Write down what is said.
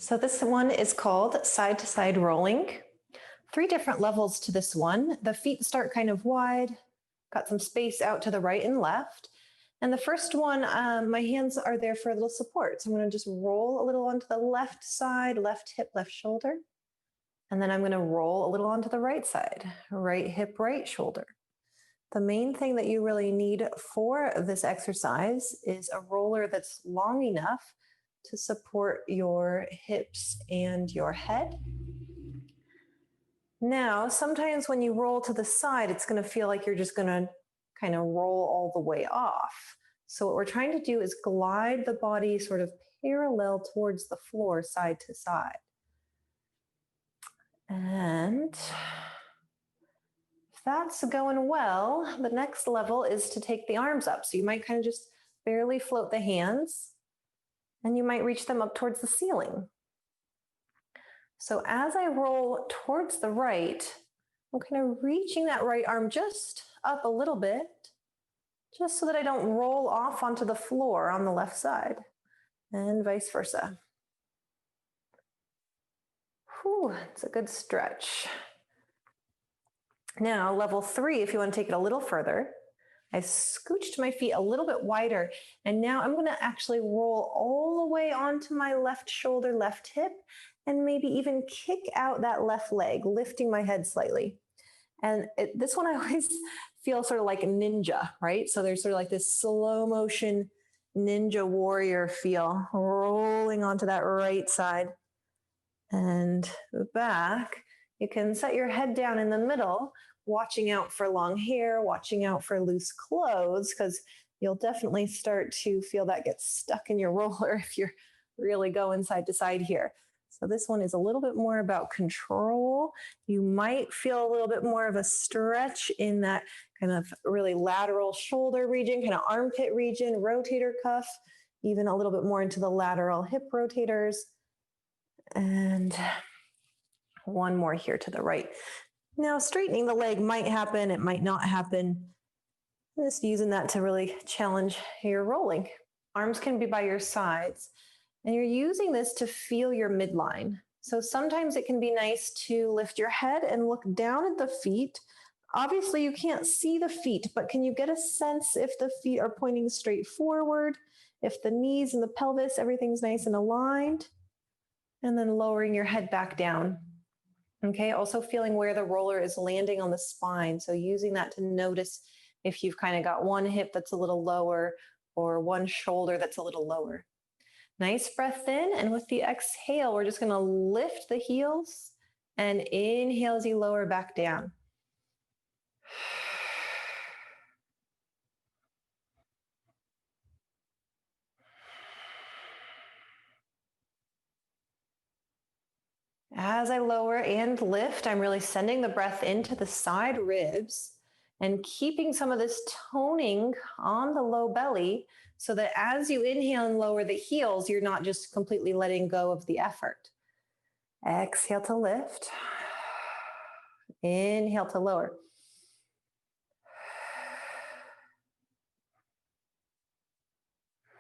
So this one is called side to side rolling. Three different levels to this one. The feet start kind of wide, got some space out to the right and left. And the first one, my hands are there for a little support. So I'm going to just roll a little onto the left side, left hip, left shoulder. And then I'm going to roll a little onto the right side, right hip, right shoulder. The main thing that you really need for this exercise is a roller that's long enough to support your hips and your head. Now, sometimes when you roll to the side, it's going to feel like you're just going to kind of roll all the way off. So what we're trying to do is glide the body sort of parallel towards the floor, side to side. And if that's going well, the next level is to take the arms up. So you might kind of just barely float the hands, and you might reach them up towards the ceiling. So as I roll towards the right, I'm kind of reaching that right arm just up a little bit, just so that I don't roll off onto the floor on the left side, and vice versa. Whew, it's a good stretch. Now, level 3, if you want to take it a little further, I scooched my feet a little bit wider, and now I'm going to actually roll all the way onto my left shoulder, left hip, and maybe even kick out that left leg, lifting my head slightly. And this one I always feel sort of like a ninja, right? So there's sort of like this slow motion ninja warrior feel, rolling onto that right side and back. You can set your head down in the middle, watching out for long hair, watching out for loose clothes, because you'll definitely start to feel that get stuck in your roller if you're really going side to side here. So this one is a little bit more about control. You might feel a little bit more of a stretch in that kind of really lateral shoulder region, kind of armpit region, rotator cuff, even a little bit more into the lateral hip rotators. And one more here to the right. Now, straightening the leg might happen, it might not happen. Just using that to really challenge your rolling. Arms can be by your sides, and you're using this to feel your midline. So sometimes it can be nice to lift your head and look down at the feet. Obviously, you can't see the feet, but can you get a sense if the feet are pointing straight forward, if the knees and the pelvis, everything's nice and aligned? And then lowering your head back down. Okay, also feeling where the roller is landing on the spine. So using that to notice if you've kind of got one hip that's a little lower or one shoulder that's a little lower. Nice breath in, and with the exhale, we're just going to lift the heels and inhale as you lower back down. As I lower and lift, I'm really sending the breath into the side ribs and keeping some of this toning on the low belly so that as you inhale and lower the heels, you're not just completely letting go of the effort. Exhale to lift. Inhale to lower.